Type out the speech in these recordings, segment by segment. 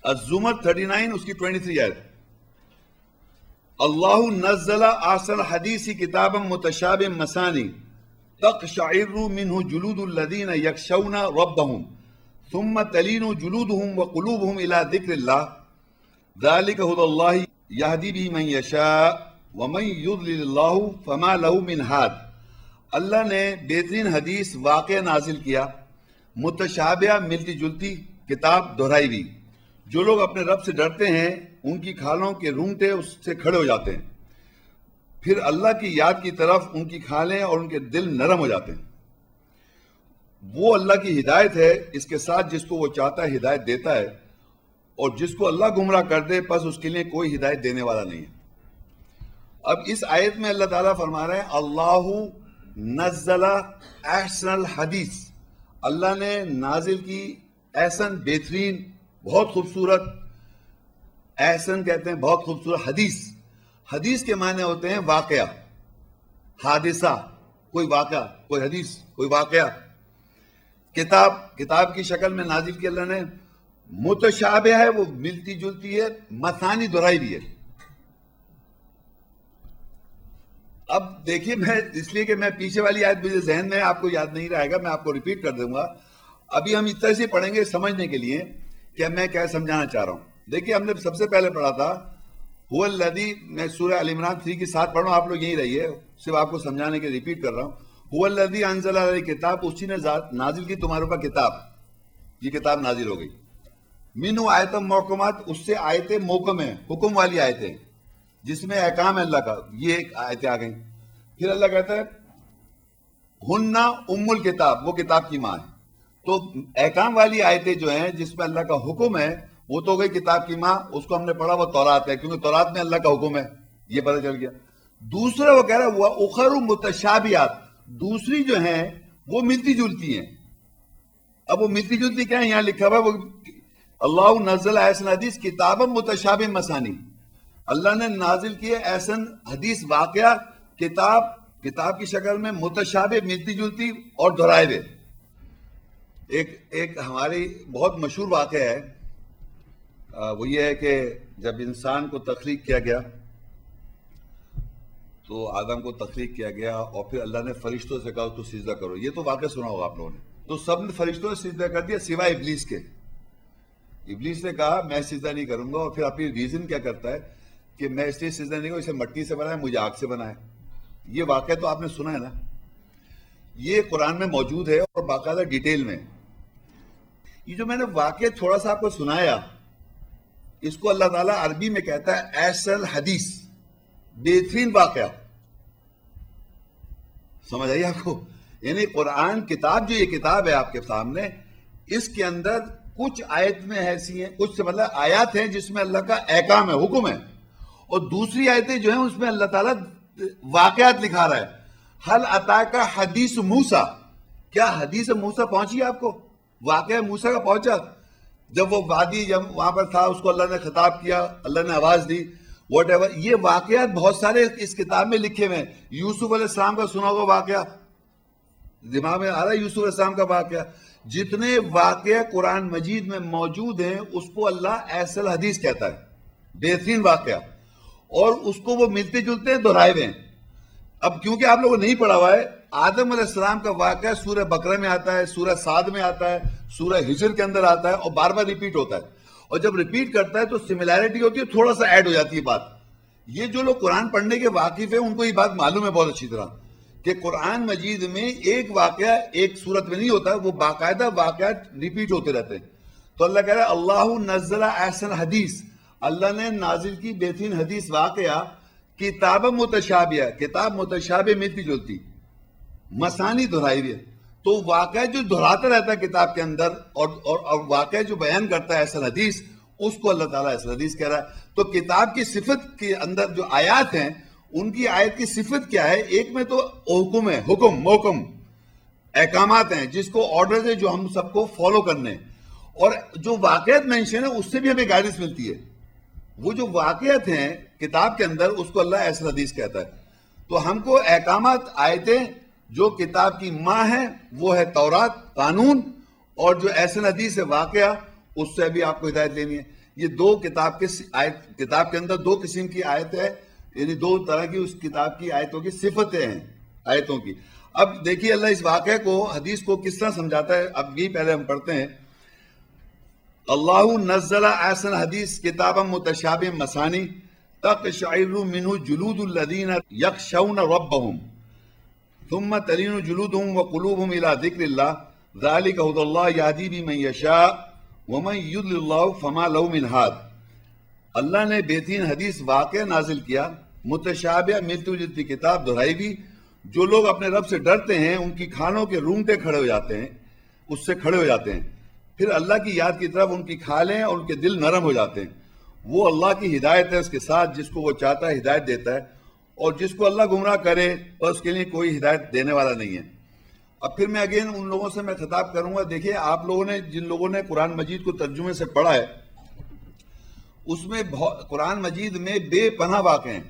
الزمر 39 اس کی 23 آیت. اللہ نزل احسن الحدیث کتابا متشابہ مثانی تقشعر منہ جلود الذین یخشون ربهم ثم تلین جلودهم وقلوبهم الى ذکر اللہ ذلک هدی اللہ یہدی به من یشاء ومن یضلل اللہ فما له من ہاد. اللہ نے بہترین حدیث واقعہ نازل کیا، متشابہ ملتی جلتی کتاب دہرائی ہوئی. جو لوگ اپنے رب سے ڈرتے ہیں ان کی کھالوں کے رونگٹے اس سے کھڑے ہو جاتے ہیں، پھر اللہ کی یاد کی طرف ان کی کھالیں اور ان کے دل نرم ہو جاتے ہیں. وہ اللہ کی ہدایت ہے، اس کے ساتھ جس کو وہ چاہتا ہے ہدایت دیتا ہے، اور جس کو اللہ گمراہ کر دے پس اس کے لیے کوئی ہدایت دینے والا نہیں ہے. اب اس آیت میں اللہ تعالیٰ فرما رہے ہیں اللہ نزل احسن الحدیث، اللہ نے نازل کی احسن بہترین بہت خوبصورت، احسن کہتے ہیں بہت خوبصورت حدیث. حدیث کے معنی ہوتے ہیں واقعہ، حادثہ، کوئی واقعہ، کوئی حدیث، کوئی واقعہ. کتاب کی شکل میں نازل کی اللہ نے. متشابہ ہے، وہ ملتی جلتی ہے، مثانی دہرائی بھی ہے. اب دیکھیے، میں اس لیے کہ میں پیچھے والی آیت مجھے ذہن میں آپ کو یاد نہیں رہے گا، میں آپ کو ریپیٹ کر دوں گا. ابھی ہم اس طرح سے پڑھیں گے سمجھنے کے لیے کہ میں کیا سمجھانا چاہ رہا ہوں. دیکھیے، ہم نے سب سے پہلے پڑھا تھا هو الذی، میں سورہ ال عمران 3 کی 7 پڑھ رہا ہوں، آپ لوگ یہیں رہیے، صرف آپ کو سمجھانے کے ریپیٹ کر رہا ہوں. هو الذی انزل علیہ کتاب، اسی نے نازل کی تمہارے اوپر کتاب، یہ کتاب نازل ہو گئی. منہ آیت محکمات، اس سے آیتیں محکم ہیں، حکم والی آیتیں جس میں احکام ہے اللہ کا، یہ ایک آیتیں آ گئیں. پھر اللہ کہتا ہے ہن ام الکتاب، وہ کتاب کی ماں ہے. تو احکام والی آیتیں جو ہیں جس میں اللہ کا حکم ہے وہ تو گئی کتاب کی ماں، اس کو ہم نے پڑھا وہ تورات ہے، کیونکہ تورات میں اللہ کا حکم ہے، یہ پتہ چل گیا. دوسرے وہ کہہ رہا ہے وہ اخر متشابہات، دوسری جو ہیں وہ ملتی جلتی ہیں. اب وہ ملتی جلتی کیا ہے؟ یہاں لکھا ہوا وہ اللہ نزل احسن حدیث کتابا متشابہ مثانی، اللہ نے نازل کیے احسن حدیث واقعہ کتاب کی شکل میں متشابہ ملتی جلتی اور دہرائے ہوئے. ایک ہماری بہت مشہور واقعہ ہے، وہ یہ ہے کہ جب انسان کو تخلیق کیا گیا تو آدم کو تخلیق کیا گیا اور پھر اللہ نے فرشتوں سے کہا تو سجدہ کرو. یہ تو واقعہ سنا ہوگا آپ لوگوں نے. تو سب نے فرشتوں سے سجدہ کر دیا سوائے ابلیس کے. ابلیس نے کہا میں سجدہ نہیں کروں گا، اور پھر اپنی ریزن کیا کرتا ہے کہ میں اس لیے سجدہ نہیں کروں، اسے مٹی سے بنایا، مجھے آگ سے بنایا. یہ واقعہ تو آپ نے سنا ہے نا، یہ قرآن میں موجود ہے اور باقاعدہ ڈیٹیل میں. یہ جو میں نے واقعہ تھوڑا سا آپ کو سنایا، اس کو اللہ تعالیٰ عربی میں کہتا ہے احسن حدیث، بہترین واقعہ. سمجھ آئی آپ کو؟ یعنی قرآن کتاب جو یہ کتاب ہے آپ کے سامنے، اس کے اندر کچھ آیت میں ایسی ہیں، کچھ مطلب آیات ہیں جس میں اللہ کا احکام ہے، حکم ہے، اور دوسری آیتیں جو ہیں اس میں اللہ تعالیٰ واقعات لکھا رہا ہے. حل اتاک حدیث موسیٰ، کیا حدیث موسیٰ پہنچی آپ کو؟ واقعہ موسیٰ کا پہنچا؟ جب وہ وادی جب وہاں پر تھا اس کو اللہ نے خطاب کیا، اللہ نے آواز دی، واٹ ایور. یہ واقعات بہت سارے اس کتاب میں لکھے ہوئے ہیں. یوسف علیہ السلام کا سنا ہوگا واقعہ، دماغ میں آ رہا ہے یوسف علیہ السلام کا واقعہ. جتنے واقعہ قرآن مجید میں موجود ہیں اس کو اللہ احسن حدیث کہتا ہے، بہترین واقعہ، اور اس کو وہ ملتے جلتے ہیں، دہرائے ہوئے ہیں. اب کیونکہ آپ لوگوں نے نہیں پڑھا ہوا ہے، آدم علیہ السلام کا واقعہ سورہ بقرہ میں آتا ہے، سورہ صاد میں آتا ہے، سورہ ہجر کے اندر آتا ہے، اور بار بار ریپیٹ ہوتا ہے. اور جب ریپیٹ کرتا ہے تو سملیرٹی ہوتی ہے، تھوڑا سا ایڈ ہو جاتی ہے بات. یہ جو لوگ قرآن پڑھنے کے واقف ہیں ان کو یہ بات معلوم ہے بہت اچھی طرح کہ قرآن مجید میں ایک واقعہ ایک صورت میں نہیں ہوتا، وہ باقاعدہ واقعات ریپیٹ ہوتے رہتے ہیں. تو اللہ کہہ رہا ہے اللہ نزل احسن حدیث، اللہ نے نازل کی بہترین حدیث واقعہ کتاب متشابہ، کتاب متشابہ ملتی جلتی، مثانی دہرائی ہوئی. تو واقعہ جو دہراتا رہتا ہے کتاب کے اندر، اور واقعہ جو بیان کرتا ہے احسن حدیث، اس کو اللہ تعالیٰ احسن حدیث کہہ رہا ہے. تو کتاب کی صفت کے اندر جو آیات ہیں ان کی آیت کی صفت کیا ہے؟ ایک میں تو حکم ہے، حکم محکم احکامات ہیں جس کو آرڈرز ہے جو ہم سب کو فالو کرنے، اور جو واقعات مینشن ہے اس سے بھی ہمیں گائیڈنس ملتی ہے. وہ جو واقعات ہیں کتاب کے اندر اس کو اللہ احسن حدیث کہتا ہے. تو ہم کو احکامات، آیتیں جو کتاب کی ماں ہے وہ ہے تورات قانون، اور جو احسن حدیث ہے واقعہ، اس سے بھی آپ کو ہدایت لینی ہے. یہ دو کتاب کے اندر دو قسم کی آیت ہے، یعنی دو طرح کی اس کتاب کی آیتوں کی صفتیں ہیں آیتوں کی. اب دیکھیے اللہ اس واقعے کو، حدیث کو کس طرح سمجھاتا ہے. اب یہ پہلے ہم پڑھتے ہیں. اللہ نزل احسن حدیث کتابا متشابہ مثانی تقشعر منہ جلود الذین یخشون ربهم ثم تلین جلودهم وقلوبهم الى ذکر اللہ ذلک ھدی اللہ یہدی بمن یشاء ومن یضلل اللہ فما لہ من ہاد. اللہ نے بہترین حدیث واقعہ نازل کیا، متشابہ ملتی جلتی کتاب دہرائی بھی. جو لوگ اپنے رب سے ڈرتے ہیں ان کی کھانوں کے رونگٹے کھڑے ہو جاتے ہیں، اس سے کھڑے ہو جاتے ہیں. پھر اللہ کی یاد کی طرف ان کی کھالیں اور ان کے دل نرم ہو جاتے ہیں. وہ اللہ کی ہدایت ہے اس کے ساتھ، جس کو وہ چاہتا ہے ہدایت دیتا ہے، اور جس کو اللہ گمراہ کرے اور اس کے لیے کوئی ہدایت دینے والا نہیں ہے. اب پھر میں اگین ان لوگوں سے میں خطاب کروں گا. دیکھیے آپ لوگوں نے، جن لوگوں نے قرآن مجید کو ترجمے سے پڑھا ہے، اس میں قرآن مجید میں بے پناہ واقعے ہیں.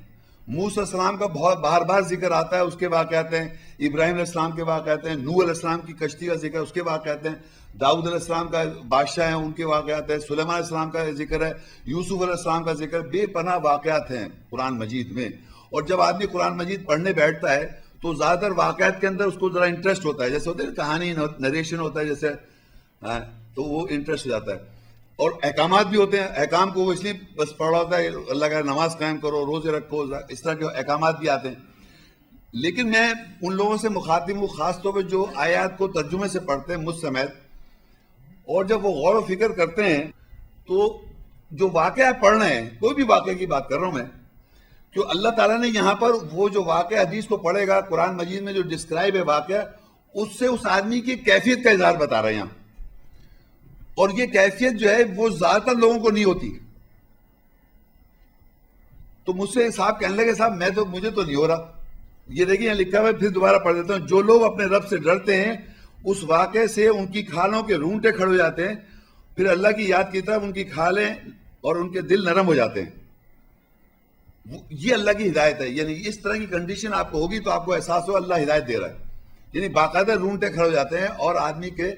موسیٰ علیہ السلام کا بہت بار بار ذکر آتا ہے، اس کے واقعات ہیں. ابراہیم علیہ السلام کے واقعات ہیں. نوح علیہ السلام کی کشتی کا ذکر ہے، اس کے واقعات ہیں. داؤد علیہ السلام کا بادشاہ ہیں، ان کے واقعات ہیں. سلیمان علیہ السلام کا ذکر ہے. یوسف علیہ السلام کا ذکر. بے پناہ واقعات ہیں قرآن مجید میں. اور جب آدمی قرآن مجید پڑھنے بیٹھتا ہے تو زیادہ تر واقعات کے اندر اس کو ذرا انٹرسٹ ہوتا ہے. جیسے ہوتا ہے کہانی نریشن ہوتا ہے جیسے، تو وہ انٹرسٹ ہو جاتا ہے. اور احکامات بھی ہوتے ہیں. احکام کو وہ اس لیے بس پڑھ رہا ہوتا ہے، اللہ کا نماز قائم کرو، روزے رکھو، اس طرح کے احکامات بھی آتے ہیں. لیکن میں ان لوگوں سے مخاطب ہوں، خاص طور پہ جو آیات کو ترجمے سے پڑھتے ہیں مجھ سمیت، اور جب وہ غور و فکر کرتے ہیں تو جو واقعہ پڑھ رہے ہیں، کوئی بھی واقعے کی بات کر رہا ہوں میں، کہ اللہ تعالیٰ نے یہاں پر وہ جو واقعہ حدیث کو پڑھے گا، قرآن مجید میں جو ڈسکرائب ہے واقعہ، اس سے اس آدمی کی کیفیت کا اظہار بتا رہے ہیں یہاں. اور یہ کیفیت جو ہے وہ زیادہ تر لوگوں کو نہیں ہوتی. تو مجھ سے صاحب کہنے لگے صاحب مجھے تو نہیں ہو رہا. یہ دیکھیں یہاں لکھا ہوا ہے، پھر دوبارہ پڑھ دیتا ہوں. جو لوگ اپنے رب سے ڈرتے ہیں اس واقعے سے ان کی کھالوں کے رونگٹے کھڑے ہو جاتے ہیں، پھر اللہ کی یاد کی طرف ان کی کھالیں اور ان کے دل نرم ہو جاتے ہیں. یہ اللہ کی ہدایت ہے. یعنی اس طرح کی کنڈیشن آپ کو ہوگی تو آپ کو احساس ہو اللہ ہدایت دے رہا ہے. یعنی باقاعدہ رونگٹے کھڑے ہو جاتے ہیں اور آدمی کے،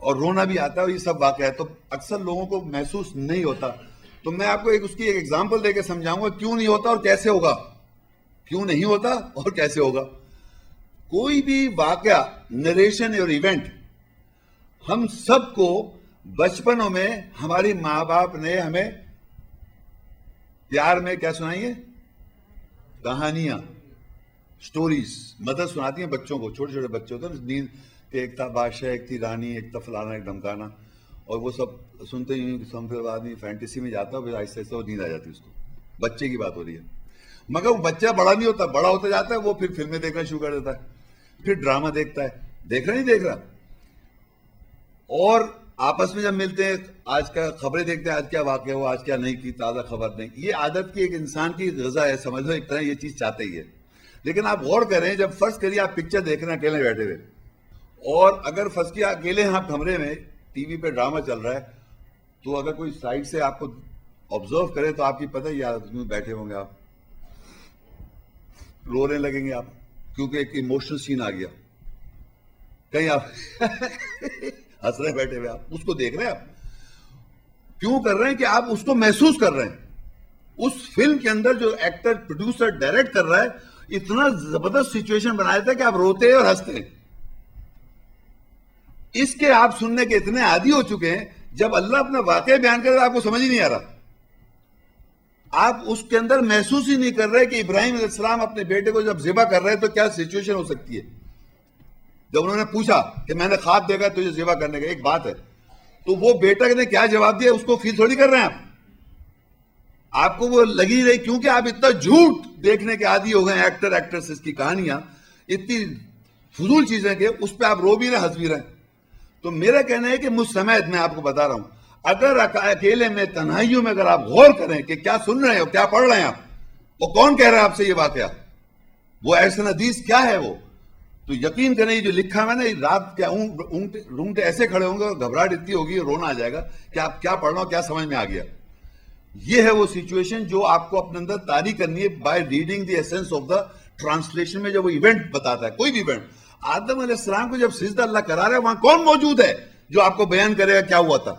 اور رونا بھی آتا ہے. اور یہ سب واقعہ ہے تو اکثر لوگوں کو محسوس نہیں ہوتا. تو میں آپ کو اس کی ایک ایگزامپل دے کے سمجھاؤں گا کیوں نہیں ہوتا اور کیسے ہوگا. کیوں نہیں ہوتا اور کیسے ہوگا. کوئی بھی واقعہ، نریشن اور ایونٹ، ہم سب کو بچپنوں میں ہماری ماں باپ نے ہمیں پیار میں کیا سنائی ہے؟ کہانیاں، سٹوریز. مدر سناتی ہیں بچوں کو، چھوٹے چھوٹے بچے ہوتے ہیں نیند کہ ایک تھا بادشاہ، ایک تھی رانی، ایک تھا فلانا، ایک ڈھمکانا. اور وہ سب سنتے ہی پھر آدمی فینٹیسی میں جاتا ہے، پھر آہستہ آہستہ وہ نیند آ جاتی ہے اس کو. بچے کی بات ہو رہی ہے. مگر وہ بچہ بڑا نہیں ہوتا، بڑا ہوتا جاتا ہے. وہ پھر فلمیں دیکھنا شروع کر دیتا ہے، پھر ڈرامہ دیکھتا ہے. دیکھ رہا نہیں دیکھ رہا. اور آپس میں جب ملتے ہیں آج کا خبریں دیکھتے ہیں، آج کیا واقعہ ہوا، آج کیا نہیں کی، تازہ خبر نہیں. یہ عادت کی ایک انسان کی غذا ہے، سمجھ لو ایک طرح یہ چیز چاہتے ہی ہے. لیکن آپ غور کریں، جب فرض کریے آپ پکچر دیکھ رہے ہیں اکیلے بیٹھے ہوئے، اور اگر فرض کیا اکیلے ہیں آپ کمرے میں، ٹی وی پہ ڈرامہ چل رہا ہے، تو اگر کوئی سائڈ سے آپ کو آبزرو کرے تو آپ کی پتہ ہی آدمی بیٹھے ہوں گے، آپ رونے لگیں گے آپ، کیونکہ ایک ایموشنل سین آ گیا. کہیں آپ ہنس رہے بیٹھے ہوئے، آپ اس کو دیکھ رہے ہیں. آپ کیوں کر رہے ہیں کہ آپ اس کو محسوس کر رہے ہیں. اس فلم کے اندر جو ایکٹر، پروڈیوسر، ڈائریکٹ کر رہا ہے، اتنا زبردست سچویشن بنایا تھا کہ آپ روتے اور ہنستے ہیں. اس کے آپ سننے کے اتنے عادی ہو چکے ہیں، جب اللہ اپنا واقعہ بیان کر رہا ہے آپ کو سمجھ ہی نہیں آ رہا. آپ اس کے اندر محسوس ہی نہیں کر رہے کہ ابراہیم علیہ السلام اپنے بیٹے کو جب ذبح کر رہے تو کیا سچویشن ہو سکتی ہے. جب انہوں نے پوچھا کہ میں نے خواب دیکھا تجھے ذبح کرنے کا، ایک بات ہے، تو وہ بیٹا نے کیا جواب دیا اس کو فیل تھوڑی کر رہے ہیں آپ کو وہ لگی رہی، کیونکہ آپ اتنا جھوٹ دیکھنے کے عادی ہو گئے. ایکٹر ایکٹریسز کی کہانیاں اتنی فضول چیزیں کہ اس پہ آپ رو بھی رہے، ہنس بھی رہے. تو میرا کہنا ہے کہ مجھ سمیت میں آپ کو بتا رہا ہوں، اگر اکیلے میں، تنہائیوں میں اگر آپ غور کریں کہ کیا سن رہے ہیں اور کیا پڑھ رہے ہیں آپ، اور کون کہہ رہا ہے آپ سے یہ واقعہ، وہ احسن حدیث کیا ہے وہ، تو یقین کریں یہ جو لکھا ہے نا، رات کیا رونگٹے ایسے کھڑے ہوں گے اور گھبراہٹ اتنی ہوگی، رونا آ جائے گا کہ آپ کیا پڑھ رہا ہو، کیا سمجھ میں آ گیا. یہ ہے وہ سچویشن جو آپ کو اپنے اندر طاری کرنی ہے by reading the essence of the translation میں. جب وہ ایونٹ بتاتا ہے، کوئی بھی ایونٹ، آدم علیہ السلام کو جب سجدہ اللہ کرا رہا ہے، وہاں کون موجود ہے جو آپ کو بیان کرے گا کیا ہوا تھا.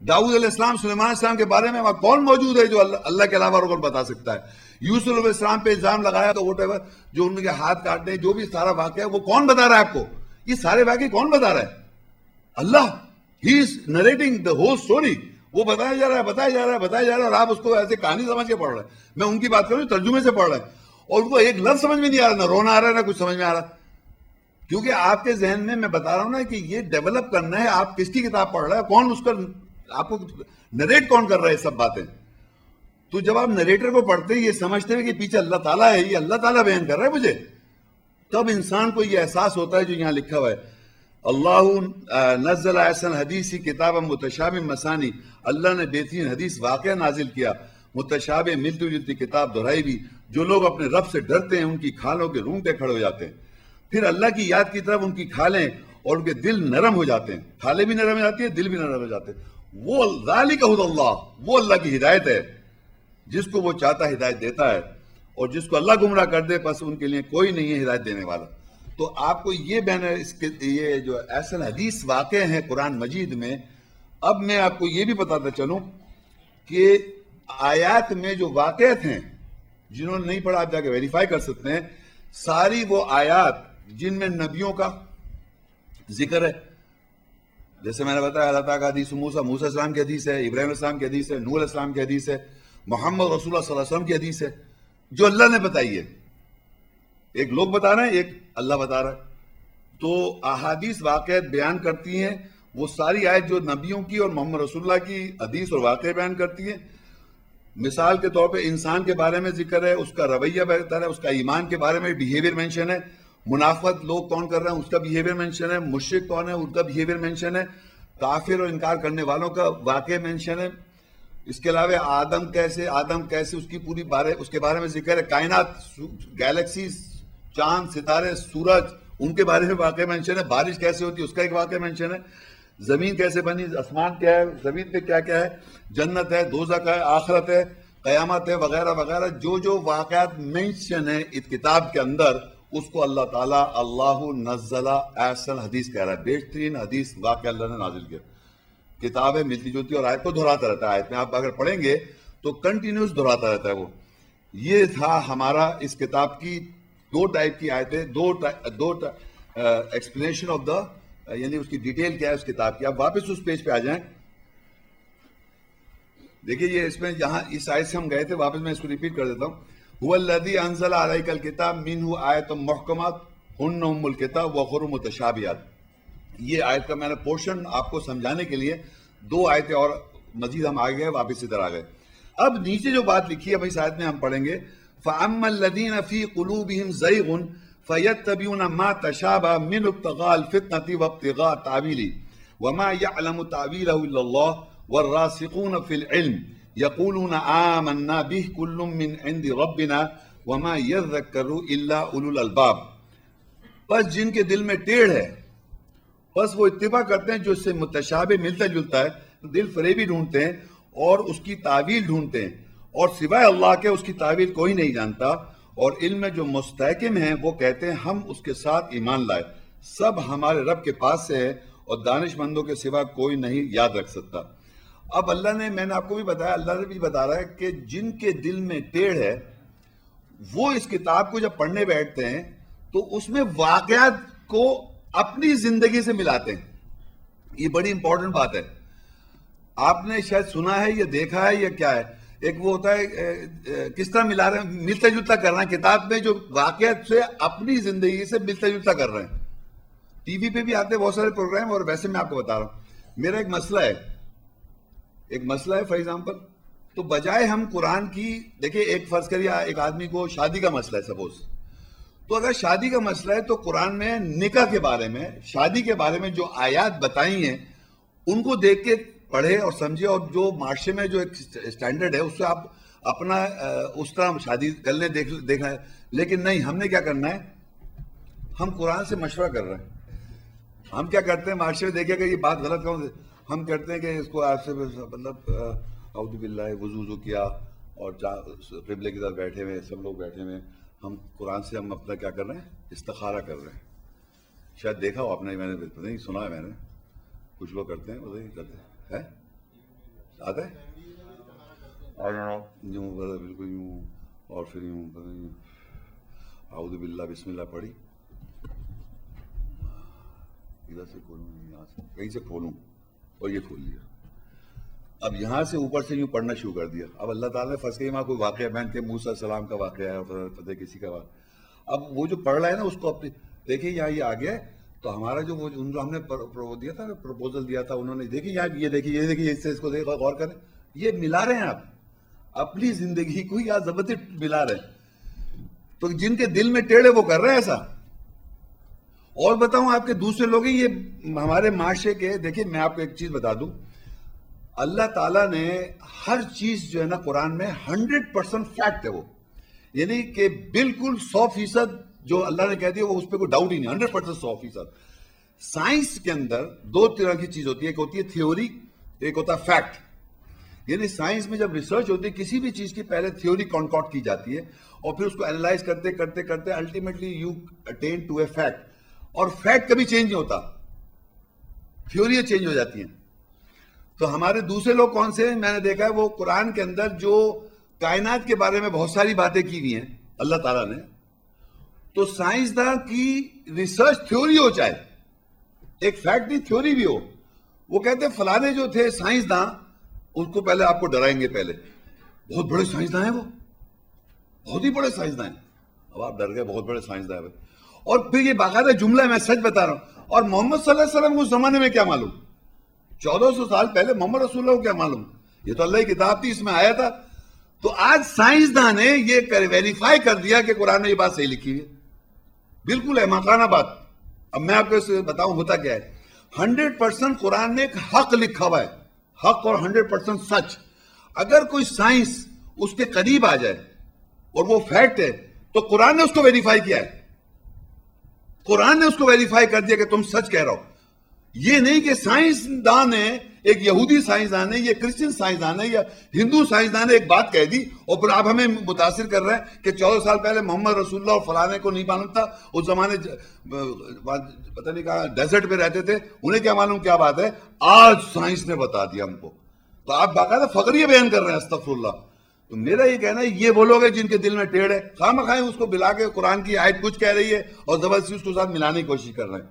داؤد علیہ السلام سلیمان علیہ السلام کے بارے میں وہاں کون موجود ہے جو اللہ کے علاوہ اور کون بتا سکتا ہے؟ یوسف علیہ السلام پہ الزام لگایا تو وٹ ایور جو ان کے ہاتھ کاٹنے جو بھی سارا واقعہ ہے وہ کون بتا رہا ہے آپ کو؟ یہ سارے واقعے کون بتا رہا ہے؟ اللہ. ہی از نریٹنگ دا ہول اسٹوری. وہ بتایا جا رہا ہے بتایا جا رہا ہے بتایا جا رہا ہے اور آپ اس کو ایسے کہانی سمجھ کے پڑھ رہے ہیں. میں ان کی بات کروں ترجمے سے پڑھ رہے ہیں اور ان کو ایک لفظ سمجھ میں نہیں آ رہا, نہ رونا آ رہا ہے نہ کچھ سمجھ میں آ رہا. کیونکہ آپ کے ذہن میں بتا رہا ہوں نا کہ یہ ڈیولپ کرنا ہے. آپ کس کی کتاب پڑھ رہے ہیں, کون اس کا آپ کو نریٹ کون کر رہا ہے سب باتیں. تو جب آپ نریٹر کو پڑھتے ہیں یہ سمجھتے ہیں کہ پیچھے اللہ تعالیٰ ہے, یہ اللہ تعالیٰ بیان کر رہا ہے مجھے, تب انسان کو یہ احساس ہوتا ہے جو یہاں لکھا ہوا ہے. اللہ نزل احسن حدیث کتاب متشابہ مثانی, اللہ نے بہترین حدیث واقعہ نازل کیا, متشابہ ملتی جلتی کتاب دہرائی بھی. جو لوگ اپنے رب سے ڈرتے ہیں ان کی کھالوں کے رونگٹے کھڑے ہو جاتے ہیں. پھر اللہ کی یاد کی طرف ان کی کھالیں اور ان کے دل نرم ہو جاتے ہیں. کھالیں بھی نرم ہو جاتی ہیں, دل بھی نرم ہو جاتے ہیں. وہ ذالک ھدی اللہ, وہ اللہ کی ہدایت ہے. جس کو وہ چاہتا ہدایت دیتا ہے اور جس کو اللہ گمراہ کر دے بس ان کے لیے کوئی نہیں ہے ہدایت دینے والا. تو آپ کو یہ یہ جو احسن حدیث واقع ہیں قرآن مجید میں, اب میں آپ کو یہ بھی بتاتا چلوں کہ آیات میں جو واقعات ہیں, جنہوں نے نہیں پڑھا آپ جا کے ویریفائی کر سکتے ہیں, ساری وہ آیات جن میں نبیوں کا ذکر ہے, جیسے میں نے بتایا اللہ تعالیٰ کا حدیث موسیٰ علیہ السلام کی حدیث ہے, ابراہیم علیہ السلام کی حدیث ہے, نوح علیہ السلام کی حدیث ہے, محمد رسول اللہ صلی اللہ علیہ وسلم کی حدیث ہے جو اللہ نے بتائی ہے. ایک لوگ بتا رہے ہیں, ایک اللہ بتا رہا ہے. تو احادیث واقعات بیان کرتی ہیں وہ ساری آیت جو نبیوں کی اور محمد رسول اللہ کی حدیث اور واقعے بیان کرتی ہیں. مثال کے طور پہ انسان کے بارے میں ذکر ہے, اس کا رویہ بہتر ہے, اس کا ایمان کے بارے میں بیہیویئر مینشن ہے, منافقت لوگ کون کر رہے ہیں اس کا بیہیویئر مینشن ہے, مشرک کون ہے ان کا بیہیویئر مینشن ہے, کافر اور انکار کرنے والوں کا واقعہ مینشن ہے. اس کے علاوہ آدم کیسے اس کی پوری اس کے بارے میں ذکر ہے. کائنات, گیلیکسیز, چاند, ستارے, سورج, ان کے بارے میں واقعہ مینشن ہے. بارش کیسے ہوتی ہے اس کا ایک واقعہ مینشن ہے. زمین کیسے بنی, آسمان کیا ہے, زمین پہ کیا کیا ہے, جنت ہے, دوزخ ہے, آخرت ہے, قیامت ہے, وغیرہ وغیرہ. جو واقعات مینشن ہے اس کتاب کے اندر اس کو اللہ تعالیٰ اللہ نزل احسن حدیث کہہ رہا ہے. بہترین حدیث واقعہ اللہ نے نازل کیا. کتاب ہے ملتی جلتی اور آیت کو دہراتا رہتا ہے. آیت میں آپ اگر پڑھیں گے تو کنٹینیوس دہراتا رہتا ہے وہ. یہ تھا ہمارا اس کتاب کی دو ٹائپ کی آیتیں, دو ایکسپلینیشن آف دا, یعنی اس کی ڈیٹیل کیا ہے اس کتاب کی. آپ واپس اس پیج پہ آ جائیں. دیکھیے یہ اس میں جہاں اس آیت سے ہم گئے تھے, واپس میں اس کو ریپیٹ کر دیتا ہوں. هو الذی انزل علیک الکتاب منہ آیات محکمات ہن ام الکتاب وأخر متشابہات. یہ آیت کا میں نے پورشن آپ کو سمجھانے کے لیے دو آیتیں اور مزید ہم آگے گئے, واپس ادھر آ گئے. اب نیچے جو بات لکھی ہے اس آیت میں ہم پڑھیں گے, فَأَمَّا الَّذِينَ فِي قُلُوبِهِمْ زَيْغٌ فَيَتَّبِعُونَ مَا تَشَابَهَ مِنْهُ ابْتِغَاءَ الْفِتْنَةِ وَابْتِغَاءَ تَأْوِيلِهِ وَمَا يَعْلَمُ تَأْوِيلَهُ إِلَّا اللَّهُ وَالرَّاسِخُونَ فِي الْعِلْمِ يَقُولُونَ آمَنَّا بِهِ كُلٌّ مِّنْ عِندِ رَبِّنَا وَمَا يَذَّكَّرُ إِلَّا أُولُو الْأَلْبَابِ. بس جن کے دل میں ٹیڑھ ہے بس وہ اتباع کرتے ہیں جو اس سے متشابہ ملتا جلتا ہے, دل فریبی ڈھونڈتے ہیں اور اس کی تعویل ڈھونڈتے ہیں, اور سوائے اللہ کے اس کی تعویل کوئی نہیں جانتا. اور علم میں جو مستحکم ہیں وہ کہتے ہیں ہم اس کے ساتھ ایمان لائے, سب ہمارے رب کے پاس سے ہے اور دانش مندوں کے سوا کوئی نہیں یاد رکھ سکتا. اب اللہ نے, میں نے آپ کو بھی بتایا, اللہ نے بھی بتا رہا ہے کہ جن کے دل میں ٹیڑھ ہے وہ اس کتاب کو جب پڑھنے بیٹھتے ہیں تو اس میں واقعات کو اپنی زندگی سے ملاتے ہیں. یہ بڑی امپورٹنٹ بات ہے. آپ نے شاید سنا ہے یا دیکھا ہے یا کیا ہے, ایک وہ ہوتا ہے کس طرح ملا رہے ہیں, ملتا جلتا کر رہے ہیں. کتاب میں جو واقعات سے اپنی زندگی سے ملتا جلتا کر رہے ہیں. ٹی وی پہ بھی آتے ہیں بہت سارے پروگرام, اور ویسے میں آپ کو بتا رہا ہوں میرا ایک مسئلہ ہے فار ایگزامپل, تو بجائے ہم قرآن کی, دیکھیں ایک فرض کریے ایک آدمی کو شادی کا مسئلہ ہے سپوز, تو اگر شادی کا مسئلہ ہے تو قرآن میں نکاح کے بارے میں, شادی کے بارے میں جو آیات بتائی ہیں ان کو دیکھ کے پڑھے اور سمجھے, اور جو معاشرے میں جو ایک سٹینڈرڈ ہے اس سے آپ اپنا اس طرح شادی کر لیں, دیکھنا ہے. لیکن نہیں, ہم نے کیا کرنا ہے, ہم قرآن سے مشورہ کر رہے ہیں. ہم کیا کرتے ہیں معاشرے میں, دیکھے کہ یہ بات غلط کون سے, ہم کرتے ہیں کہ اس کو آپ سے مطلب اعوذ باللہ وضو کیا اور قبلے کی طرف بیٹھے ہوئے, سب لوگ بیٹھے ہوئے, ہم قرآن سے ہم اپنا کیا کر رہے ہیں, استخارہ کر رہے ہیں. شاید دیکھا ہو آپ نے, میں نے نہیں سنا ہے, میں نے کچھ لوگ کرتے ہیں, وہ کرتے ہیں. آتا ہے یوں بالکل یوں، اور پھر یوں اعوذ باللہ بسم اللہ پڑھی، ادھر سے کھولوں یہاں سے کہیں سے کھولوں اور یہ کھول لیا. اب یہاں سے اوپر سے یوں پڑھنا شروع کر دیا. اب اللہ تعالیٰ نے فرض کیا کوئی واقعہ بیان کہ موسیٰ علیہ السلام کا واقعہ ہے، پتہ کسی کا واقعہ. اب وہ جو پڑھ رہا ہے نا اس کو اپنی دیکھیں یہاں یہ آ گیا ہے، تو ہمارا جو وہ ہم نے دیا تھا پروپوزل دیا تھا، انہوں نے دیکھیں یہاں یہ دیکھیں اس سے اس کو دیکھ غور کریں، یہ ملا رہے ہیں آپ اپنی زندگی کو یا زبردست ملا رہے ہیں. تو جن کے دل میں ٹیڑھے وہ کر رہے ہیں ایسا. اور بتاؤں آپ کے دوسرے لوگ ہیں یہ ہمارے معاشرے کے. دیکھیں میں آپ کو ایک چیز بتا دوں، اللہ تعالیٰ نے ہر چیز جو ہے نا قرآن میں 100% فیکٹ ہے وہ، یعنی کہ بالکل 100% جو اللہ نے کہہ دیا وہ اس پہ کوئی ڈاؤٹ ہی نہیں، 100% 100%. سائنس کے اندر دو طرح کی چیز ہوتی ہے، ایک ہوتی ہے تھیوری، ایک ہوتا ہے فیکٹ. یعنی سائنس میں جب ریسرچ ہوتی ہے کسی بھی چیز کی پہلے تھیوری کانکاٹ کی جاتی ہے اور پھر اس کو اینالائز کرتے کرتے کرتے ultimately you attain to a fact. اور فیکٹ کبھی چینج نہیں ہوتا، تھیوریاں چینج ہو جاتی ہیں. تو ہمارے دوسرے لوگ کون سے ہیں؟ میں نے دیکھا ہے وہ قرآن کے اندر جو کائنات کے بارے میں بہت ساری باتیں کی ہوئی ہیں اللہ تعالیٰ نے، تو سائنسداں کی ریسرچ تھیوری ہو چاہے ایک فیکٹ نہیں تھیوری بھی ہو، وہ کہتے ہیں فلانے جو تھے سائنسداں ان کو پہلے آپ کو ڈرائیں گے، پہلے بہت بڑے سائنسداں ہیں، وہ بہت ہی بڑے سائنسداں ہیں. اب آپ ڈر گئے بہت بڑے سائنسداں ہیں. اور پھر یہ باقاعدہ جملہ ہے، میں سچ بتا رہا ہوں. اور محمد صلی اللہ علیہ وسلم اس زمانے میں کیا معلوم، 1400 سال پہلے محمد رسول اللہ کو کیا معلوم، یہ تو اللہ کی کتاب تھی، اس میں آیا تھا. تو آج سائنسداں نے یہ ویریفائی کر دیا کہ قرآن میں یہ بات صحیح لکھی ہے، بالکل ہے ماکانہ بات. اب میں آپ کو بتاؤں ہوتا کیا ہے، 100% قرآن نے ایک حق لکھا ہوا ہے، حق اور 100% سچ. اگر کوئی سائنس اس کے قریب آ جائے اور وہ فیکٹ ہے تو قرآن نے اس کو ویریفائی کیا ہے، قرآن نے اس کو ویریفائی کر دیا کہ تم سچ کہہ رہا ہو. یہ نہیں کہ سائنسدان نے، ایک یہودی سائنسدان نے یا کرسچن سائنسدان نے یا ہندو سائنسدان نے ایک بات کہہ دی اور پھر آپ ہمیں متاثر کر رہے ہیں کہ 14 سال پہلے محمد رسول اللہ اور فلانے کو نہیں معلوم تھا، اس زمانے پتہ نہیں کہا ڈیزرٹ پہ رہتے تھے، انہیں کیا معلوم کیا بات ہے، آج سائنس نے بتا دیا ہم کو. تو آپ باقاعدہ فقریہ بیان کر رہے ہیں، استغفر اللہ. تو میرا یہ کہنا ہے یہ وہ لوگ ہیں جن کے دل میں ٹیڑھ ہے، خواہ مخواہ اس کو بلا کے قرآن کی آیت کچھ کہہ رہی ہے اور زبردستی اس کو ساتھ ملانے کی کوشش کر رہے ہیں.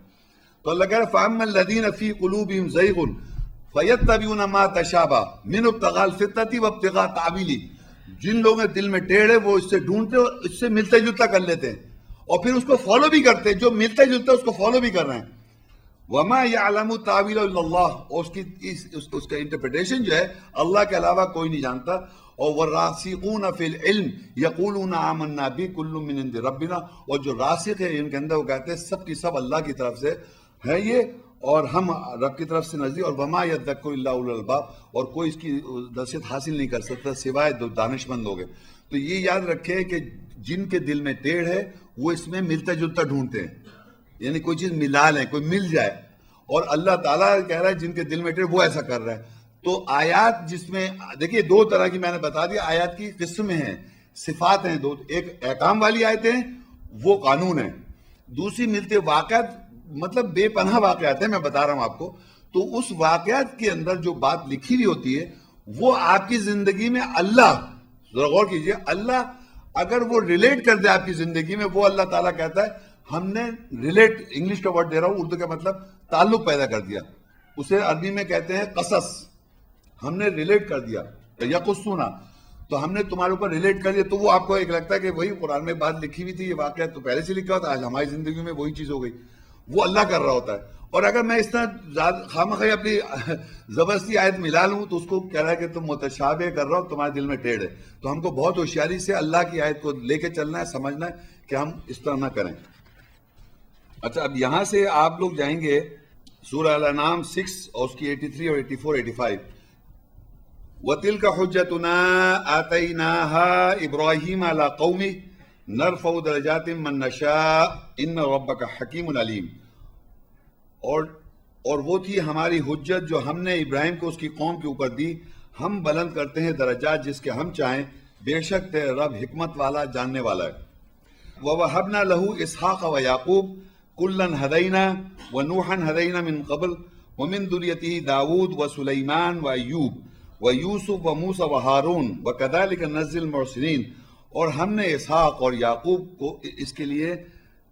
تو اللہ کہہ رہا ہے فَأَمَّا الَّذِينَ فِي قُلُوبِهِمْ زَيْغٌ فَيَتَّبِعُونَ مَا تَشَابَهَ مِنْهُ ابْتِغَاءَ الْفِتْنَةِ وَابْتِغَاءَ تَأْوِيلِهِ. جن لوگوں کے دل میں ٹیڑھ ہے وہ اس سے ڈھونڈتے اور اس سے ملتا جلتا کر لیتے ہیں اور پھر اس کو فالو بھی کرتے ہیں، جو ملتا جلتا ہے اس کو فالو بھی کر رہے ہیں. وَمَا يَعْلَمُ تَأْوِيلَهُ إِلَّا اللَّهُ، اور اس کا انٹرپریٹیشن جو ہے اللہ کے علاوہ کوئی نہیں جانتا. اور وَالرَّاسِخُونَ فِي الْعِلْمِ يَقُولُونَ آمَنَّا بِهِ كُلٌّ مِّنْ عِندِ رَبِّنَا، اور جو راسخ ہے ان کے اندر وہ کہتے ہیں سب کی سب اللہ کی طرف سے ہے یہ اور ہم رب کی طرف سے نزدیک. اور وَمَا يَذَّكَّرُ إِلَّا أُولُو الْأَلْبَابِ، اور کوئی اس کی نصیحت حاصل نہیں کر سکتا سوائے دانش مند لوگ ہیں. تو یہ یاد رکھے کہ جن کے دل میں ٹیڑھ ہے وہ اس میں ملتا جلتا ڈھونڈتے ہیں، یعنی کوئی چیز ملا لیں، کوئی مل جائے. اور اللہ تعالیٰ کہہ رہا ہے جن کے دل میں ٹیڑھ وہ ایسا کر رہا ہے. تو آیات جس میں دیکھیے دو طرح کی میں نے بتا دیا آیات کی قسمیں ہیں، صفات ہیں دو. ایک احکام والی آیتیں ہیں وہ قانون ہیں، دوسری ملتے واقعات مطلب بے پناہ واقعات ہیں، میں بتا رہا ہوں آپ کو. تو اس واقعات کے اندر جو بات لکھی ہوئی ہوتی ہے وہ آپ کی زندگی میں اللہ، ذرا غور کیجئے، اللہ اگر وہ ریلیٹ کر دے آپ کی زندگی میں، وہ اللہ تعالیٰ کہتا ہے ہم نے ریلیٹ، انگلش کا ورڈ دے رہا ہوں، اردو کا مطلب تعلق پیدا کر دیا. اسے عربی میں کہتے ہیں قصص، ہم نے ریلیٹ کر دیا. یقصونا، تو ہم نے تمہارے اوپر ریلیٹ کر دیا. تو وہ آپ کو ایک لگتا ہے کہ وہی قرآن میں بات لکھی ہوئی تھی، یہ واقعہ تو پہلے سے لکھا ہوتا ہے، آج ہماری زندگی میں وہی چیز ہو گئی. وہ اللہ کر رہا ہوتا ہے. اور اگر میں اس طرح خواہ اپنی زبردستی آیت ملا لوں تو اس کو کہہ رہا ہے کہ تم متشابہ کر رہا ہو، تمہارے دل میں ٹیڑھ ہے. تو ہم کو بہت ہوشیاری سے اللہ کی آیت کو لے کے چلنا ہے، سمجھنا ہے کہ ہم اس طرح نہ کریں. اچھا اب یہاں سے آپ لوگ جائیں گے سورہ الانعام 6 اور اس کی 83 اور 84 85. وَتِلْكَ حُجَّتُنَا آتَيْنَاهَا إِبْرَاهِيمَ عَلَىٰ قَوْمِهِ نَرْفَعُ دَرَجَاتٍ مَّن نَّشَاءُ إِنَّ رَبَّكَ حَكِيمٌ عَلِيمٌ. اور وہ تھی ہماری حجت جو ہم نے ابراہیم کو اس کی قوم کے اوپر دی، ہم بلند کرتے ہیں درجات جس کے ہم چاہیں، بے شک تیرے رب حکمت والا جاننے والا ہے. وَوَهَبْنَا لَهُ إِسْحَاقَ وَيَعْقُوبَ كُلًّا هَدَيْنَا وَنُوحًا هَدَيْنَا مِن قَبْلُ وَمِن ذُرِّيَّتِهِ داود وسليمان وأيوب وَيُوسُف وَمُوسَى وَهَارُونَ وَكَذَلِكَ نَجْزِي الْمُحْسِنِينَ، اور ہم نے اسحاق اور یعقوب کو اس کے لیے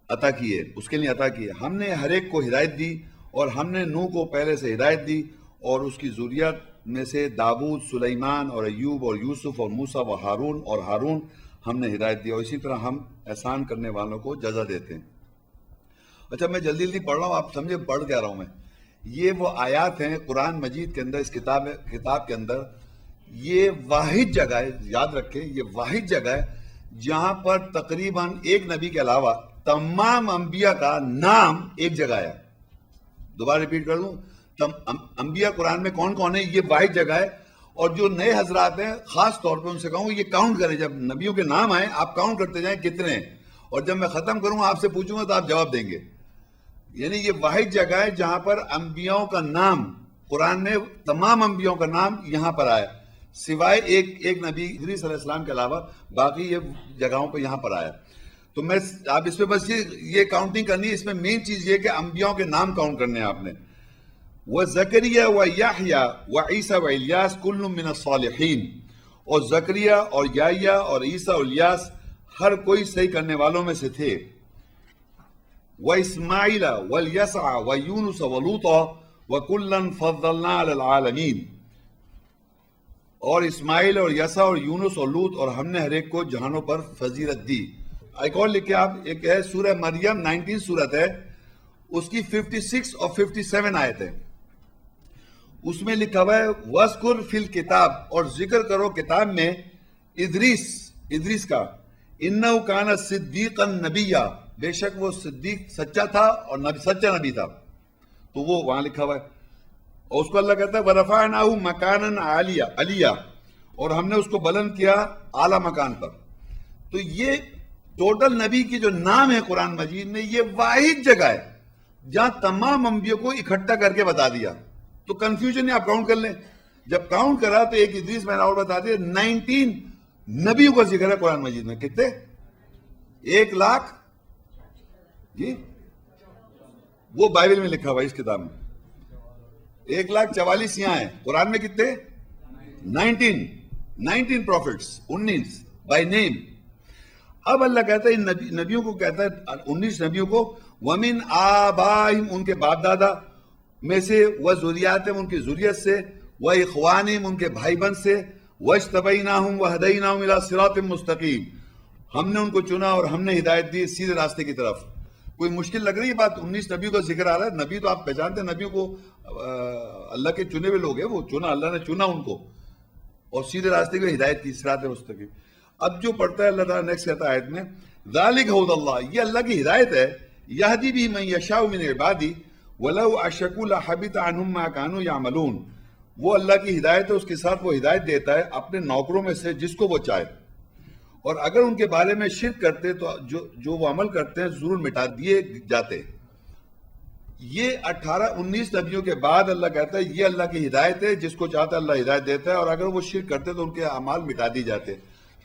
عطا کیے، اس کے لیے عطا کیے. ہم نے ہر ایک کو ہدایت دی، اور ہم نے نوح کو پہلے سے ہدایت دی، اور اس کی ذریت میں سے داؤد، سلیمان اور ایوب اور یوسف اور موسیٰ و ہارون اور ہارون ہم نے ہدایت دی، اور اسی طرح ہم احسان کرنے والوں کو جزا دیتے ہیں. اچھا میں جلدی جلدی پڑھ رہا ہوں، آپ سمجھے پڑھ کیا رہا ہوں میں. یہ وہ آیات ہیں قرآن مجید کے اندر، اس کتاب کے اندر. یہ واحد جگہ ہے، یاد رکھیں یہ واحد جگہ ہے جہاں پر تقریباً ایک نبی کے علاوہ تمام انبیاء کا نام ایک جگہ ہے. دوبارہ ریپیٹ کر دوں، انبیاء قرآن میں کون کون ہے، یہ واحد جگہ ہے. اور جو نئے حضرات ہیں خاص طور پہ ان سے کہوں یہ کاؤنٹ کریں، جب نبیوں کے نام آئیں آپ کاؤنٹ کرتے جائیں کتنے ہیں، اور جب میں ختم کروں آپ سے پوچھوں گا تو آپ جواب دیں گے. یعنی یہ واحد جگہ ہے جہاں پر انبیاءوں کا نام قرآن میں، تمام انبیاءوں کا نام یہاں پر آیا، سوائے ایک نبی ادریس علیہ السلام کے علاوہ باقی یہ جگہوں پہ یہاں پر آیا. تو میں آپ اس پہ بس یہ کاؤنٹنگ کرنی ہے. اس میں مین چیز یہ کہ انبیاءوں کے نام کاؤنٹ کرنے ہیں آپ نے. وَزَكَرِيَّا وَيَحْيَا وَعِيسَى وَإِلْيَاسَ كُلٌّ مِّنَ الصَّالِحِينَ، اور زکریا اور یحییٰ اور عیسیٰ اور الیاس ہر کوئی صحیح کرنے والوں میں سے تھے. وَإِسْمَاعِيلَ وَالْيَسَعَ وَيُونُسَ وَلُوطَ وَكُلًّا فَضَّلْنَا عَلَى الْعَالَمِينَ، اور اسماعیل اور یسع اور یونس اور لوط، اور ہم نے ہر ایک کو جہانوں پر فضیلت دی. ایک اور لکھے آپ، ایک ہے سورہ مریم 19 سورت ہے، اس کی 56 اور 57 آیت ہے. اس میں لکھا ہوا ہے وَاذْكُرْ فِي الْكِتَابِ، اور ذکر کرو کتاب میں ادریس کا، إِنَّهُ كَانَ صِدِّيقًا نَبِيًّا، بے شک وہ صدیق سچا تھا اور سچا نبی تھا. تو وہ وہاں لکھا ہوا ہے. اور اس کو اللہ کہتا ہے وَرَفَعْنَاهُ مَكَانًا عَلِيًّا، اور ہم نے اس کو بلند کیا اعلیٰ مکان پر. تو یہ ٹوٹل نبی کی جو نام ہے قرآن مجید میں، یہ واحد جگہ ہے جہاں تمام انبیاء کو اکٹھا کر کے بتا دیا. تو کنفیوژن ہے، آپ کاؤنٹ کر لیں. جب کاؤنٹ کرا تو ایک ادریس میں نے اور بتا دیا 19 نبیوں کا ذکر ہے قرآن مجید میں. کتنے؟ 1 لاکھ جی، وہ بائبل میں لکھا ہوا ہے اس کتاب میں 1,44,000 یہاں ہیں. قرآن میں کتنے؟ 19 پروفٹس، 19 بائی نیم. اب اللہ کہتا ہے ان نبیوں کو، کہتا ہے 19 نبیوں کو وَمِنْ آبَائِهِمْ، ان کے باپ دادا میں سے، وَذُرِّيَّاتِهِمْ ان کی ذریت سے، وَإِخْوَانِهِمْ ان کے بھائی بہن سے، وَاجْتَبَيْنَاهُمْ وَهَدَيْنَاهُمْ إِلَىٰ صِرَاطٍ مستقیم، ہم نے ان کو چنا اور ہم نے ہدایت دی سیدھے راستے کی طرف. کوئی مشکل لگ رہی ہے بات؟ 19 نبیوں کا ذکر آ رہا ہے. نبی تو آپ پہچانتے ہیں، نبیوں کو اللہ کے چنے ہوئے لوگ ہیں، وہ چنا، اللہ نے چنا ان کو اور سیدھے راستے کی ہدایت کی، صراط مستقیم. اب جو پڑھتا ہے اللہ تعالیٰ نیکسٹ کہتا ہے آیت میں ذالک ھدی اللہ، یہ اللہ کی ہدایت ہے، یہدی بہ من یشاء من عبادی ولو اشرکوا لحبط عنہم ما کانوا یعملون. وہ اللہ کی ہدایت ہے، اس کے ساتھ وہ ہدایت دیتا ہے اپنے نوکروں میں سے جس کو وہ چاہے، اور اگر ان کے بارے میں شرک کرتے تو جو وہ عمل کرتے ہیں ضرور مٹا دیے جاتے. یہ 19 نبیوں کے بعد اللہ کہتا ہے یہ اللہ کی ہدایت ہے، جس کو چاہتا ہے اللہ ہدایت دیتا ہے، اور اگر وہ شرک کرتے تو ان کے اعمال مٹا دی جاتے.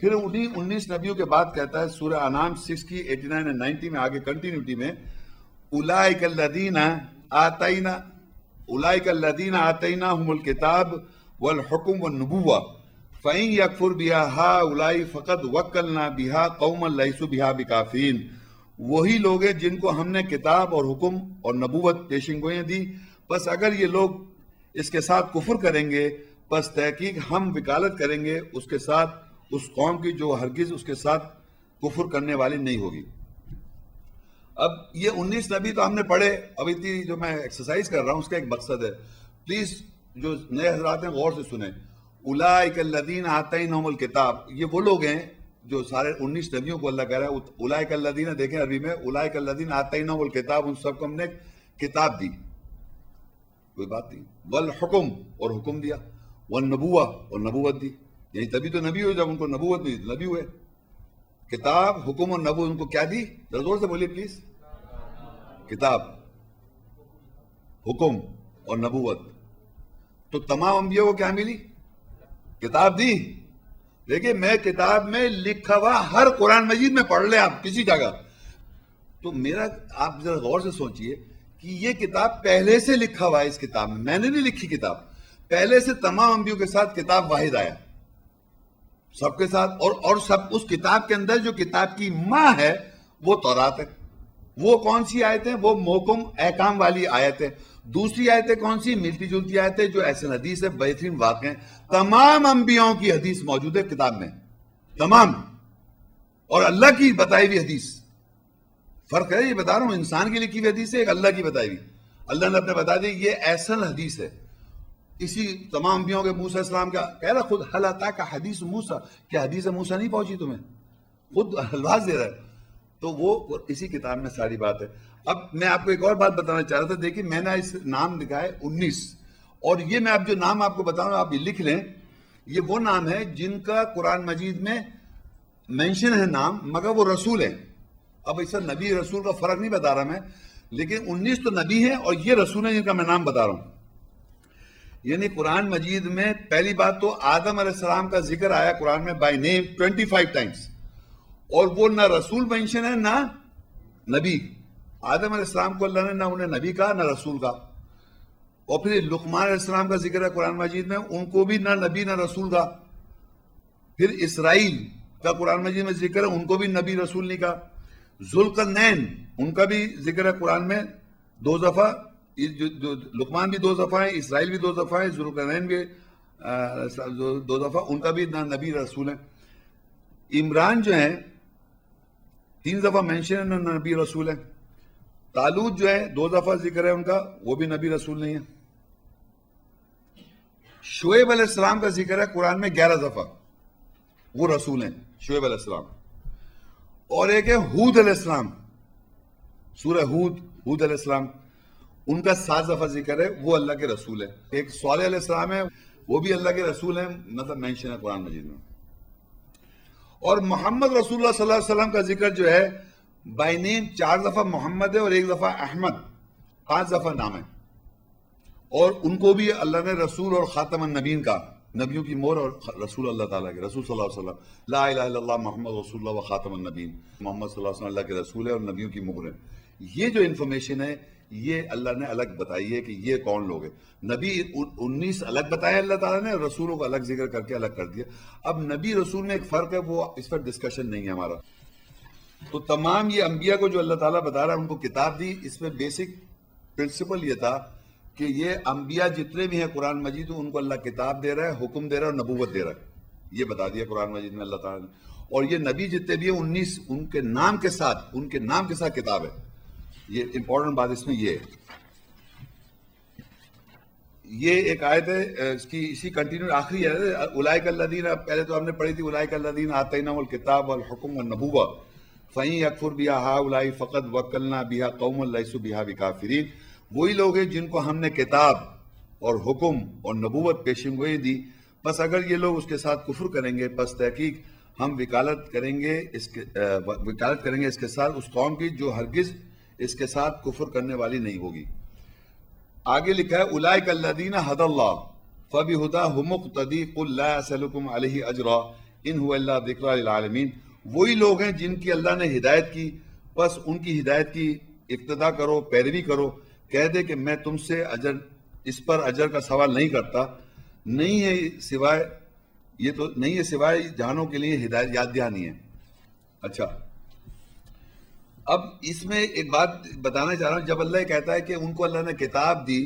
پھر انہی 19 نبیوں کے بعد کہتا ہے سورہ انعام 60 89 اور 90 میں آگے کنٹینیوٹی میں اولئک الذین آتیناہم الکتاب والحکم والنبوہ فَإِن يَكْفُرْ بِهَا هَؤُلَاءِ فَقَدْ وَكَّلْنَا بِهَا قَوْمًا لَيْسُوا بِهَا بِكَافِرِينَ. وہی لوگ ہیں جن کو ہم نے کتاب اور حکم اور نبوت پیشنگوئیں دی، بس اگر یہ لوگ اس کے ساتھ کفر کریں گے پس تحقیق ہم وکالت کریں گے اس کے ساتھ، اس قوم کی جو ہرگز اس کے ساتھ کفر کرنے والی نہیں ہوگی. اب یہ 19 نبی تو ہم نے پڑھے. اب اتنی جو میں ایکسرسائز کر رہا ہوں اس کا ایک مقصد ہے، پلیز جو نئے حضرات ہیں غور سے سنیں. اولئک الذین آتیناہم الکتاب، یہ وہ لوگ ہیں جو سارے 19 نبیوں کو اللہ کہہ رہا ہے. اولئک الذین، دیکھیں عربی میں اولئک الذین آتیناہم الکتاب، ان سب کو ہم نے کتاب دی، کوئی بات نہیں. والحکم، اور حکم دیا. والنبوہ، اور نبوت دی. یعنی تبھی تو نبی ہوئے جب ان کو نبوت نہیں دی، نبی ہوئے. کتاب، حکم اور نبوت ان کو کیا دی؟ زور سے بولیے پلیز. کتاب، حکم اور نبوت. تو تمام انبیاء کو کیا ملی؟ کتاب دی. دیکھیں میں کتاب میں لکھا ہوا ہر قرآن مجید میں پڑھ لیں آپ کسی جگہ. تو میرا آپ ذرا غور سے سوچئے کہ یہ کتاب پہلے سے لکھا ہوا ہے. اس کتاب میں نے نہیں لکھی کتاب، پہلے سے تمام انبیوں کے ساتھ کتاب واحد آیا، سب کے ساتھ، اور سب اس کتاب کے اندر جو کتاب کی ماں ہے وہ تورات ہے۔ وہ کون سی آیتیں؟ وہ محکم احکام والی آیتیں۔ دوسری آیتیں کون سی؟ ملتی جلتی آیتیں جو احسن حدیث ہے، بہترین واقع ہیں۔ تمام انبیاءوں کی حدیث موجود ہے کتاب میں، تمام، اور اللہ کی بتائی ہوئی حدیث۔ فرق ہے، یہ بتا رہا ہوں، انسان کی لکھی ہوئی حدیث ہے، ایک اللہ کی بتائی ہوئی، اللہ نے اپنے بتا دی یہ احسن حدیث ہے۔ اسی تمام انبیاءوں کے موسیٰ علیہ السلام کا کہہ رہا خود، حل اتاک حدیث موسیٰ، کیا حدیث موسیٰ نہیں پہنچی تمہیں؟ خود الفاظ دے رہا ہے، تو وہ اسی کتاب میں ساری بات ہے۔ اب میں آپ کو ایک اور بات بتانا چاہ رہا تھا، دیکھیں میں نے اس نام لکھا ہے 19، اور یہ میں اب جو نام آپ کو بتا رہا ہوں آپ یہ لکھ لیں، یہ وہ نام ہے جن کا قرآن مجید میں مینشن ہے نام، مگر وہ رسول ہیں۔ اب اس سے نبی رسول کا فرق نہیں بتا رہا میں، لیکن 19 تو نبی ہیں اور یہ رسول ہیں جن کا میں نام بتا رہا ہوں۔ یعنی قرآن مجید میں پہلی بات تو آدم علیہ السلام کا ذکر آیا قرآن میں بائی نیم 25 ٹائمز، اور وہ نہ رسول مینشن ہے نہ نبی۔ آدم علیہ السلام کو اللہ نے نہ انہیں نبی کہا نہ رسول کہا، اور پھر لقمان علیہ السلام کا ذکر ہے قرآن مجید میں، ان کو بھی نہ نبی نہ رسول کہا۔ پھر اسرائیل کا قرآن مجید میں ذکر ہے، ان کو بھی نبی رسول نہیں کہا۔ ذوالقرنین ان کا بھی ذکر ہے قرآن میں 2 دفعہ، لقمان بھی 2 دفعہ ہے، اسرائیل بھی 2 دفعہ ہے، ذوالقرنین بھی 2 دفعہ، ان کا بھی نہ نبی رسول ہے۔ عمران جو ہیں 3 دفعہ مینشن ہے، نہ نبی رسول ہے۔ طالوت جو ہے 2 دفعہ ذکر ہے ان کا، وہ بھی نبی رسول نہیں ہے۔ شعیب علیہ السلام کا ذکر ہے قرآن میں 11 دفعہ، وہ رسول ہیں شعیب علیہ السلام۔ اور ایک ہے ہود علیہ السلام، سورہ ہود علیہ السلام، ان کا 7 دفعہ ذکر ہے، وہ اللہ کے رسول ہے۔ ایک صالح علیہ السلام ہے، وہ بھی اللہ کے رسول ہیں، مطلب مینشن ہے قرآن مجید میں۔ اور محمد رسول اللہ صلی اللہ علیہ وسلم کا ذکر جو ہے بائی نیم 4 دفعہ محمد ہے اور 1 دفعہ احمد، 5 دفعہ نام ہے، اور ان کو بھی اللہ نے رسول اور خاتم النبیین کا، نبیوں کی مہر اور رسول اللہ تعالیٰ کے، رسول صلی اللہ علیہ وسلم، لا الہ الا اللہ محمد رسول اللہ و خاتم النبیین، محمد صلی اللہ علیہ وسلم اللہ کے رسول ہے اور نبیوں کی مہر ہے۔ یہ جو انفارمیشن ہے یہ اللہ نے الگ بتائی ہے کہ یہ کون لوگ ہیں۔ نبی 19 الگ بتایا اللہ تعالیٰ نے، رسولوں کو الگ ذکر کر کے الگ کر دیا۔ اب نبی رسول میں ایک فرق ہے، وہ اس پر ڈسکشن نہیں ہے ہمارا۔ تو تمام یہ انبیاء کو جو اللہ تعالیٰ بتا رہا ہے ان کو کتاب دی، اس میں بیسک پرنسپل یہ تھا کہ یہ انبیاء جتنے بھی ہیں قرآن مجید ان کو اللہ کتاب دے رہا ہے، حکم دے رہا ہے اور نبوت دے رہا ہے، یہ بتا دیا قرآن مجید میں اللہ تعالیٰ نے۔ اور یہ نبی جتنے بھی ہیں 19 ان کے نام کے ساتھ کتاب ہے۔ یہ امپورٹنٹ بات اس میں یہ ہے۔ یہ ایک آیت ہے، اس کی اسی کنٹینیو آخری ہے، اولئک الذین، پہلے تو ہم نے پڑھی تھی اولئک الذین آتیناہم الکتاب والحکم والنبوۃ فَإِن یکفر بہا ہؤلاء فقد وکلنا بہا قوما لیسوا بہا بکافرین۔ وہی لوگ ہیں جن کو ہم نے کتاب اور حکم اور نبوت پیشن گوئی دی، بس اگر یہ لوگ اس کے ساتھ کفر کریں گے، پس تحقیق ہم وکالت کریں گے اس کے ساتھ اس قوم کی جو ہرگز اس کے ساتھ کفر کرنے والی نہیں ہوگی۔ آگے لکھا ہے اولئک الذین ھدی اللہ فبہداہ مقتدی قل لا اسألکم علیہ اجرا ان ھو الا ذکری للعالمین۔ وہی لوگ ہیں جن کی اللہ نے ہدایت کی، بس ان کی ہدایت کی اقتداء کرو، پیروی کرو۔ کہہ دے کہ میں تم سے اس پر اجر کا سوال نہیں کرتا، نہیں ہے سوائے جہانوں کے لیے ہدایت یاد دہانی ہے۔ اچھا، اب اس میں ایک بات بتانا چاہ رہا ہوں، جب اللہ کہتا ہے کہ ان کو اللہ نے کتاب دی،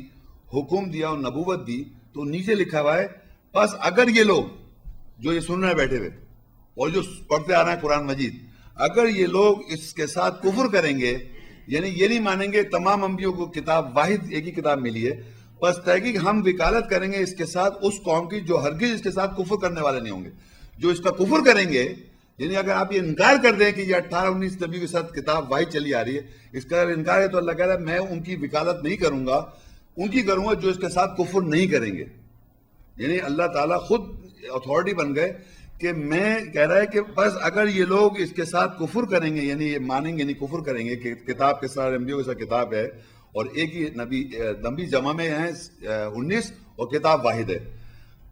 حکم دیا اور نبوت دی، تو نیچے لکھا ہوا ہے بس اگر یہ لوگ جو یہ سن رہے بیٹھے ہوئے اور جو پڑھتے آ رہے ہیں قرآن مجید، اگر یہ لوگ اس کے ساتھ کفر کریں گے، یعنی یہ نہیں مانیں گے تمام انبیاء کو کتاب واحد ایک ہی کتاب ملی ہے، بس تحقیق ہم وکالت کریں گے اس کے ساتھ اس قوم کی جو ہرگز اس کے ساتھ کفر کرنے والے نہیں ہوں گے۔ جو اس کا کفر کریں گے، یعنی اگر آپ یہ انکار کر دیں کہ یہ 18-19 نبی کے ساتھ کتاب واحد چلی آ رہی ہے، اس کا اگر انکار ہے تو اللہ کہہ رہا ہے میں ان کی وکالت نہیں کروں گا، ان کی کروں گا جو اس کے ساتھ کفر نہیں کریں گے۔ یعنی اللہ تعالیٰ خود اتھارٹی بن گئے کہ میں کہہ رہا ہے کہ بس اگر یہ لوگ اس کے ساتھ کفر کریں گے، یعنی یہ مانیں گے نہیں، کفر کریں گے کہ کتاب کے ساتھ انبیاء کے ساتھ کتاب ہے اور ایک ہی نبی جمع میں ہیں 19 اور کتاب واحد ہے،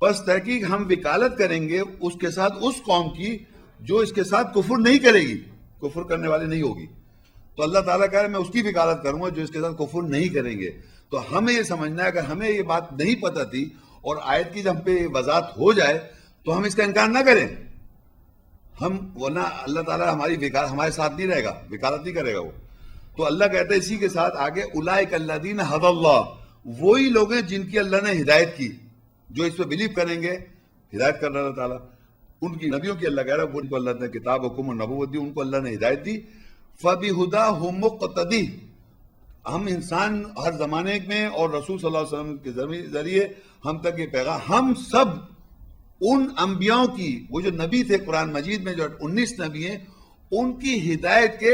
بس تحقیق ہم وکالت کریں گے اس کے ساتھ اس قوم کی جو اس کے ساتھ کفر نہیں کرے گی، کفر کرنے والی نہیں ہوگی۔ تو اللہ تعالیٰ کہہ رہا ہے میں اس کی وکالت کروں گا جو اس کے ساتھ کفر نہیں کریں گے۔ تو ہمیں یہ سمجھنا ہے، اگر ہمیں یہ بات نہیں پتہ تھی اور آیت کی جب ہم پہ وضاحت ہو جائے تو ہم اس کا انکار نہ کریں. ہم ورنہ اللہ تعالیٰ ہمارے ساتھ نہیں رہے گا, وکالت نہیں کرے گا وہ. تو اللہ کہتا ہے اسی کے ساتھ آگے اولئک الذین ھدی اللہ, وہی لوگ ہیں جن کی اللہ نے ہدایت کی, جو اس پہ بلیو کریں گے ہدایت کر رہا اللہ تعالیٰ. ان کی نبیوں کی اللہ کہہ رہا ہے ان کو اللہ نے کتاب حکم و نبوت دی, ان کو اللہ نے ہدایت دی. فَبِہُدَاهُ مُقْتَدِی, ہم انسان ہر زمانے میں اور رسول صلی اللہ علیہ وسلم کے ذریعے ہم تک یہ پیغام, ہم سب ان انبیاء کی, وہ جو نبی تھے قرآن مجید میں جو 19 نبی ہیں, ان کی ہدایت کے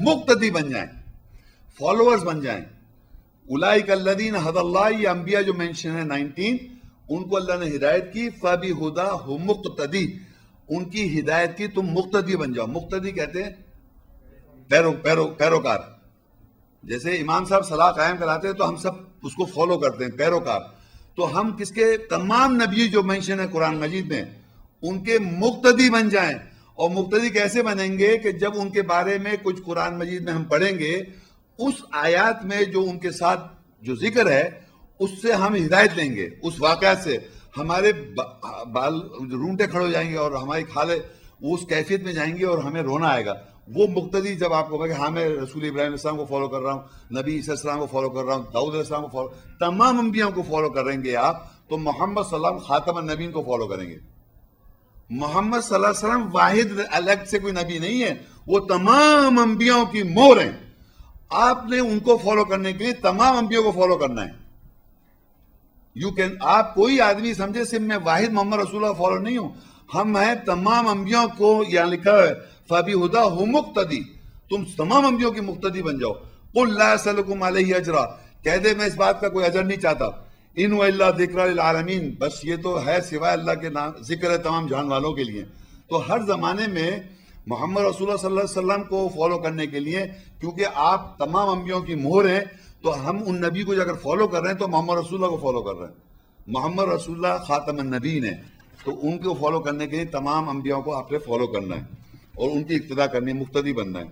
مقتدی بن جائیں, فالوورز بن جائیں. اولئک الذین ھدی اللہ, یہ انبیاء جو مینشن ہے 19, ان کو اللہ نے ہدایت کی. فَبِہُدَاهُ مُقْتَدِی, ان کی ہدایت کی تم مقتدی بن جاؤ. مقتدی کہتے ہیں پیروکار. جیسے امام صاحب صلاح قائم کراتے ہیں تو ہم سب اس کو فالو کرتے ہیں, پیروکار. تو ہم کس کے, تمام نبی جو مینشن ہے قرآن مجید میں ان کے مقتدی بن جائیں. اور مقتدی کیسے بنیں گے کہ جب ان کے بارے میں کچھ قرآن مجید میں ہم پڑھیں گے, اس آیات میں جو ان کے ساتھ جو ذکر ہے اس سے ہم ہدایت لیں گے. اس واقعات سے ہمارے بال رونٹے کھڑے ہو جائیں گے اور ہماری کھالیں اس کیفیت میں جائیں گے اور ہمیں رونا آئے گا. وہ مقتدی جب آپ کو کہا کہ ہاں میں رسول ابراہیم علیہ السلام کو فالو کر رہا ہوں, نبی عیسیٰ علیہ السلام کو فالو کر رہا ہوں, داؤد علیہ السلام کو فالو, تمام انبیاء کو فالو کریں گے آپ, تو محمد صلی اللہ علیہ وسلم خاتم النبیین کو فالو کریں گے. محمد صلی اللہ علیہ وسلم واحد الگ سے کوئی نبی نہیں ہے, وہ تمام انبیاء کی مہر ہیں. آپ نے ان کو فالو کرنے کے لیے تمام انبیاء کو فالو کرنا ہے. آپ کوئی آدمی سمجھے صرف میں واحد محمد رسول اللہ فالو نہیں ہوں, ہم ہیں تمام انبیاء کو, یہاں لکھا ہے فَبِہُدَاهُ مُقْتَدِی, تم تمام انبیاء کی مقتدی بن جاؤ. قُلْ لَا أَسْأَلُكُمْ عَلَيْهِ أَجْرًا, کہہ دے میں اس بات کا کوئی اجر نہیں چاہتا. إِنْ هُوَ إِلَّا ذِکْرًا لِلْعَالَمِينَ, بس یہ تو ہے سوائے اللہ کے نام ذکر ہے تمام جہان والوں کے لیے. تو ہر زمانے میں محمد رسول اللہ صلی اللہ علیہ وسلم کو فالو کرنے کے لیے, کیونکہ آپ تمام انبیاء کی مہر ہیں, تو ہم ان نبی کو اگر فالو کر رہے ہیں تو محمد رسول اللہ کو فالو کر رہے ہیں. محمد رسول اللہ خاتم النبیین ہے, تو ان کو فالو کرنے کے لیے تمام انبیاء کو آپ نے فالو کرنا ہے اور ان کی اقتدا کرنی ہے, مقتدی بننا ہے.